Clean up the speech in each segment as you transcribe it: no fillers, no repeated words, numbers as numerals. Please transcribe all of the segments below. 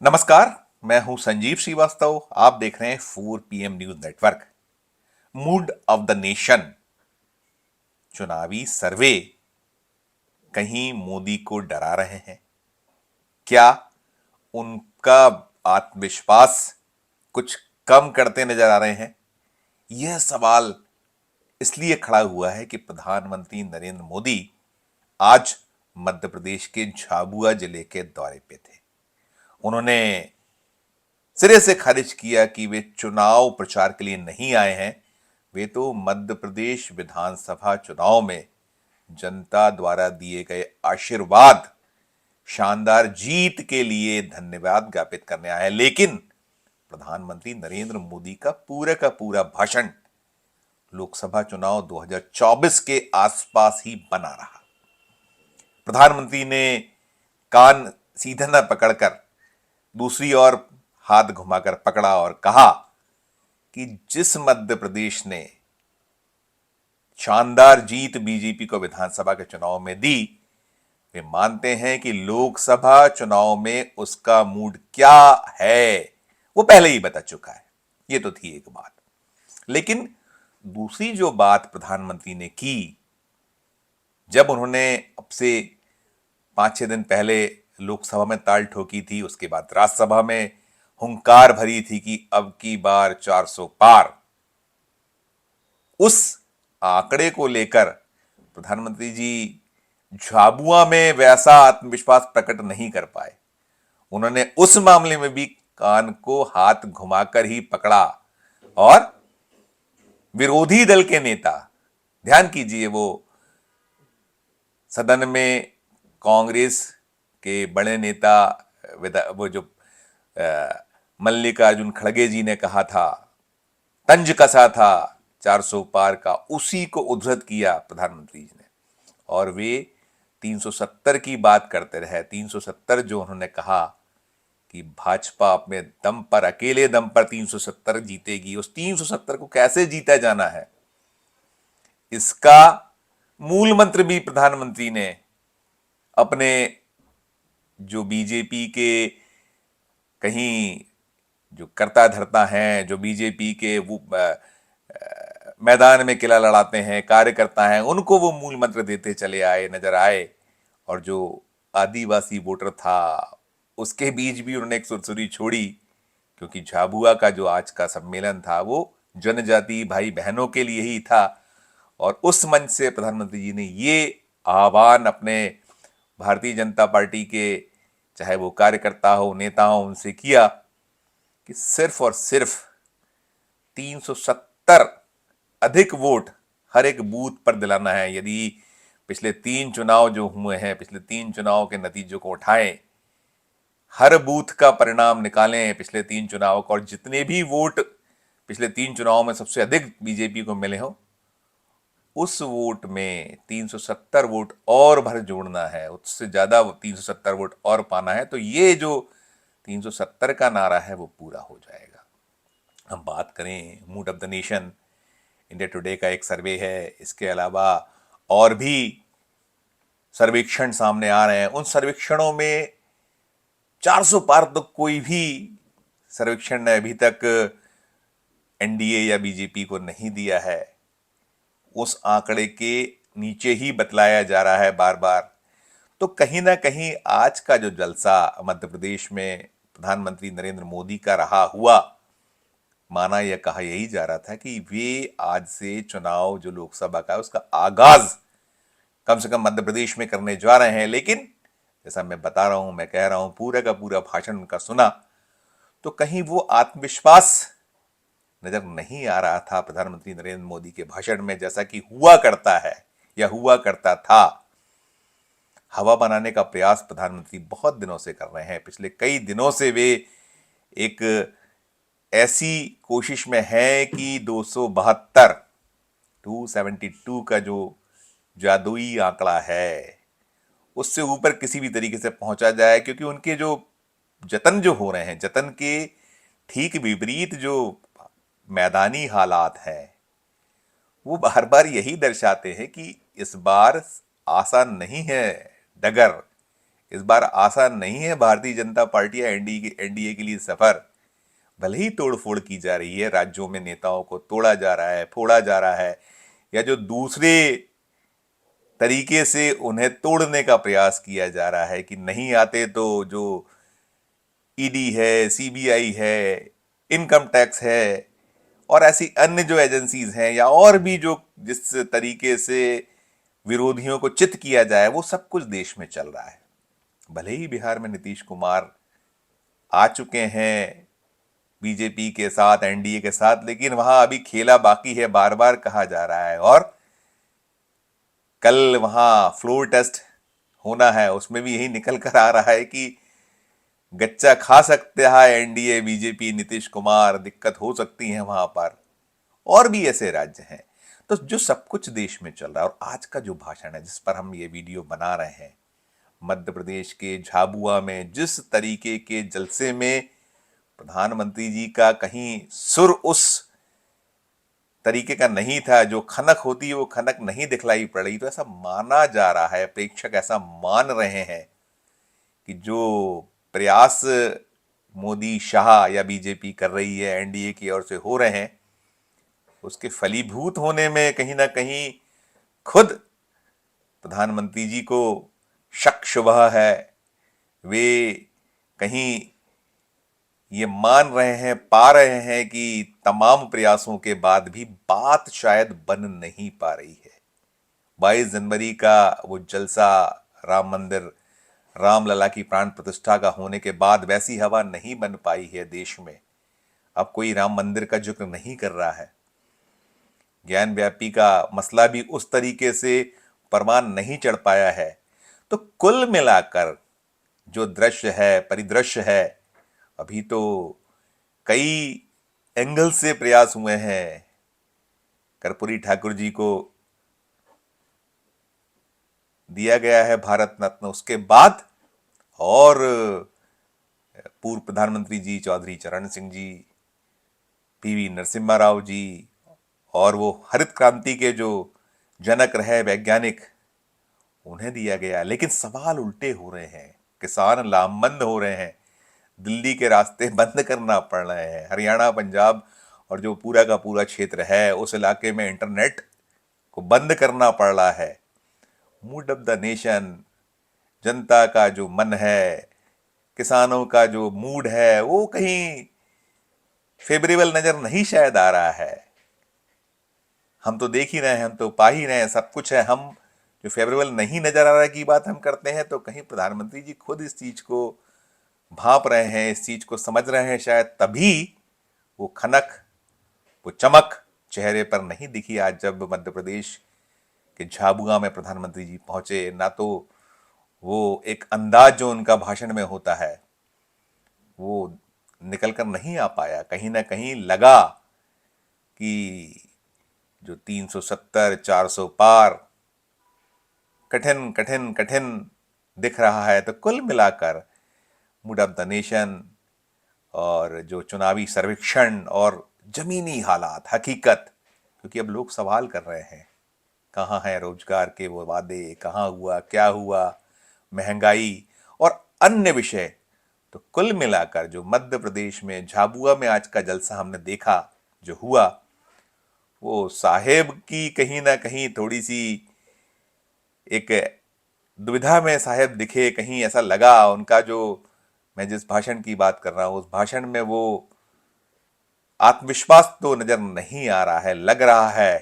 नमस्कार। मैं हूं संजीव श्रीवास्तव। आप देख रहे हैं 4 PM news network. Mood off the nation चुनावी सर्वे कहीं मोदी को डरा रहे हैं क्या? उनका आत्मविश्वास कुछ कम करते नजर आ रहे हैं? यह सवाल इसलिए खड़ा हुआ है कि प्रधानमंत्री नरेंद्र मोदी आज मध्य प्रदेश के झाबुआ जिले के दौरे पे थे। उन्होंने सिरे से खारिज किया कि वे चुनाव प्रचार के लिए नहीं आए हैं। वे तो मध्य प्रदेश विधानसभा चुनाव में जनता द्वारा दिए गए आशीर्वाद, शानदार जीत के लिए धन्यवाद ज्ञापित करने आए हैं। लेकिन प्रधानमंत्री नरेंद्र मोदी का पूरा भाषण लोकसभा चुनाव 2024 के आसपास ही बना रहा। प्रधानमंत्री ने कान सीधे न पकड़कर दूसरी ओर हाथ घुमाकर पकड़ा और कहा कि जिस मध्य प्रदेश ने शानदार जीत बीजेपी को विधानसभा के चुनाव में दी, वे मानते हैं कि लोकसभा चुनाव में उसका मूड क्या है वो पहले ही बता चुका है। ये तो थी एक बात। लेकिन दूसरी जो बात प्रधानमंत्री ने की, जब उन्होंने अब से 5-6 दिन पहले लोकसभा में ताल ठोकी थी, उसके बाद राज्यसभा में हुंकार भरी थी कि अब की बार 400 पार, उस आंकड़े को लेकर प्रधानमंत्री जी झाबुआ में वैसा आत्मविश्वास प्रकट नहीं कर पाए। उन्होंने उस मामले में भी कान को हाथ घुमाकर ही पकड़ा और विरोधी दल के नेता, ध्यान कीजिए, वो सदन में कांग्रेस के बड़े नेता वो जो मल्लिकार्जुन खड़गे जी ने कहा था, तंज कसा था 400 पार का, उसी को उद्धृत किया प्रधानमंत्री जी ने और वे 370 की बात करते रहे। 370 जो उन्होंने कहा कि भाजपा अपने दम पर, अकेले दम पर 370 जीतेगी, उस 370 को कैसे जीता जाना है, इसका मूल मंत्र भी प्रधानमंत्री ने अपने जो बीजेपी के कहीं जो करता धरता हैं, जो बीजेपी के वो मैदान में किला लड़ाते हैं, कार्यकर्ता हैं, उनको वो मूल मंत्र देते चले आए, नजर आए। और जो आदिवासी वोटर था उसके बीच भी उन्होंने एक सुरसुरी छोड़ी, क्योंकि झाबुआ का जो आज का सम्मेलन था वो जनजाति भाई बहनों के लिए ही था। और उस मंच से प्रधानमंत्री जी ने ये आह्वान अपने भारतीय जनता पार्टी के, चाहे वो कार्यकर्ता हो, नेता हो, उनसे किया कि सिर्फ और सिर्फ 370 अधिक वोट हर एक बूथ पर दिलाना है। यदि पिछले 3 चुनाव जो हुए हैं, पिछले 3 चुनाव के नतीजों को उठाएं, हर बूथ का परिणाम निकालें पिछले 3 चुनाव का, और जितने भी वोट पिछले 3 चुनाव में सबसे अधिक बीजेपी को मिले हो, उस वोट में 370 वोट और भर जोड़ना है, उससे ज्यादा 370 वोट और पाना है। तो ये जो 370 का नारा है वो पूरा हो जाएगा। हम बात करें mood off the nation, India today का एक सर्वे है, इसके अलावा और भी सर्वेक्षण सामने आ रहे हैं। उन सर्वेक्षणों में 400 पार तो कोई भी सर्वेक्षण ने अभी तक एनडीए या बीजेपी को नहीं दिया है। उस आंकड़े के नीचे ही बतलाया जा रहा है बार बार। तो कहीं ना कहीं आज का जो जलसा मध्य प्रदेश में प्रधानमंत्री नरेंद्र मोदी का रहा हुआ, माना यह कहा यही जा रहा था कि वे आज से चुनाव जो लोकसभा का है उसका आगाज कम से कम मध्य प्रदेश में करने जा रहे हैं। लेकिन जैसा मैं बता रहा हूं, मैं कह रहा हूं, पूरा का पूरा भाषण उनका सुना तो कहीं वो आत्मविश्वास नजर नहीं आ रहा था प्रधानमंत्री नरेंद्र मोदी के भाषण में, जैसा कि हुआ करता है या हुआ करता था। हवा बनाने का प्रयास प्रधानमंत्री बहुत दिनों से कर रहे हैं। पिछले कई दिनों से वे एक ऐसी कोशिश में है कि 272 का जो जादुई आंकड़ा है उससे ऊपर किसी भी तरीके से पहुंचा जाए, क्योंकि उनके जो जतन जो हो रहे हैं, जतन के ठीक विपरीत जो मैदानी हालात हैं, वो बार बार यही दर्शाते हैं कि इस बार आसान नहीं है डगर। इस बार आसान नहीं है भारतीय जनता पार्टी या एनडीए के लिए सफर। भले ही तोड़फोड़ की जा रही है, राज्यों में नेताओं को तोड़ा जा रहा है, फोड़ा जा रहा है, या जो दूसरे तरीके से उन्हें तोड़ने का प्रयास किया जा रहा है कि नहीं आते तो जो ईडी है, सीबीआई है, इनकम टैक्स है और ऐसी अन्य जो एजेंसीज हैं, या और भी जो जिस तरीके से विरोधियों को चित किया जाए, वो सब कुछ देश में चल रहा है। भले ही बिहार में नीतीश कुमार आ चुके हैं बीजेपी के साथ, एनडीए के साथ, लेकिन वहां अभी खेला बाकी है, बार बार कहा जा रहा है। और कल वहां फ्लोर टेस्ट होना है, उसमें भी यही निकल कर आ रहा है कि गच्चा खा सकते हैं एनडीए बीजेपी नीतीश कुमार, दिक्कत हो सकती है वहां पर। और भी ऐसे राज्य हैं। तो जो सब कुछ देश में चल रहा है, और आज का जो भाषण है जिस पर हम ये वीडियो बना रहे हैं, मध्य प्रदेश के झाबुआ में जिस तरीके के जलसे में प्रधानमंत्री जी का कहीं सुर उस तरीके का नहीं था, जो खनक होती है वो खनक नहीं दिखलाई पड़ रही, तो ऐसा माना जा रहा है, प्रेक्षक ऐसा मान रहे हैं कि जो प्रयास मोदी शाह या बीजेपी कर रही है, एनडीए की ओर से हो रहे हैं, उसके फलीभूत होने में कहीं ना कहीं खुद प्रधानमंत्री जी को शक शुबह है। वे कहीं ये मान रहे हैं, पा रहे हैं कि तमाम प्रयासों के बाद भी बात शायद बन नहीं पा रही है। 22 जनवरी का वो जलसा, राम मंदिर, रामलला की प्राण प्रतिष्ठा का होने के बाद वैसी हवा नहीं बन पाई है देश में। अब कोई राम मंदिर का जिक्र नहीं कर रहा है। ज्ञान व्यापी का मसला भी उस तरीके से परवान नहीं चढ़ पाया है। तो कुल मिलाकर जो दृश्य है, परिदृश्य है, अभी तो कई एंगल से प्रयास हुए हैं कर्पूरी ठाकुर जी को दिया गया है भारत रत्न, उसके बाद और पूर्व प्रधानमंत्री जी चौधरी चरण सिंह जी, पीवी नरसिम्हा राव जी, और वो हरित क्रांति के जो जनक रहे वैज्ञानिक, उन्हें दिया गया। लेकिन सवाल उल्टे हो रहे हैं, किसान लामबंद हो रहे हैं, दिल्ली के रास्ते बंद करना पड़ रहे हैं, हरियाणा, पंजाब और जो पूरा का पूरा क्षेत्र है उस इलाके में इंटरनेट को बंद करना पड़ रहा है। मूड ऑफ द नेशन, जनता का जो मन है, किसानों का जो मूड है, वो कहीं फेवरेबल नजर नहीं शायद आ रहा है। हम तो देख ही रहे हैं, हम तो पा ही रहे हैं, सब कुछ है। हम जो फेवरेबल नहीं नजर आ रहा है की बात हम करते हैं, तो कहीं प्रधानमंत्री जी खुद इस चीज को भांप रहे हैं, इस चीज को समझ रहे हैं शायद, तभी वो खनक, वो चमक चेहरे पर नहीं दिखी आज जब मध्य प्रदेश के झाबुआ में प्रधानमंत्री जी पहुंचे। ना तो वो एक अंदाज जो उनका भाषण में होता है वो निकल कर नहीं आ पाया। कहीं ना कहीं लगा कि जो 370, 400 पार कठिन कठिन कठिन दिख रहा है। तो कुल मिलाकर मूड ऑफ द नेशन और जो चुनावी सर्वेक्षण और जमीनी हालात, हकीकत, क्योंकि अब लोग सवाल कर रहे हैं, कहाँ है रोजगार के वो वादे, कहाँ हुआ, क्या हुआ, महंगाई और अन्य विषय। तो कुल मिलाकर जो मध्य प्रदेश में झाबुआ में आज का जलसा हमने देखा, जो हुआ, वो साहेब की कहीं ना कहीं थोड़ी सी एक दुविधा में साहेब दिखे। कहीं ऐसा लगा उनका, जो मैं जिस भाषण की बात कर रहा हूं, उस भाषण में वो आत्मविश्वास तो नजर नहीं आ रहा है। लग रहा है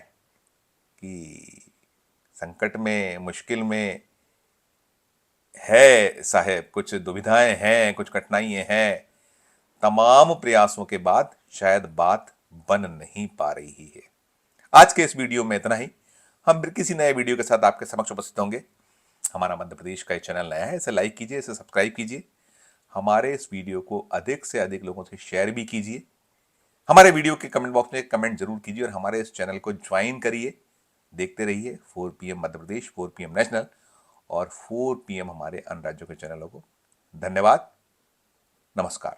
कि संकट में, मुश्किल में है साहेब, कुछ दुविधाएं हैं, कुछ कठिनाइयां हैं। तमाम प्रयासों के बाद शायद बात बन नहीं पा रही है। आज के इस वीडियो में इतना ही। हम फिर किसी नए वीडियो के साथ आपके समक्ष उपस्थित होंगे। हमारा मध्य प्रदेश का ये चैनल नया है, इसे लाइक कीजिए, इसे सब्सक्राइब कीजिए, हमारे इस वीडियो को अधिक से अधिक लोगों से शेयर भी कीजिए। हमारे वीडियो के कमेंट बॉक्स में कमेंट जरूर कीजिए और हमारे इस चैनल को ज्वाइन करिए। देखते रहिए 4 PM Madhya Pradesh, 4 PM national और 4 PM हमारे अन्य राज्यों के चैनलों को। धन्यवाद, नमस्कार।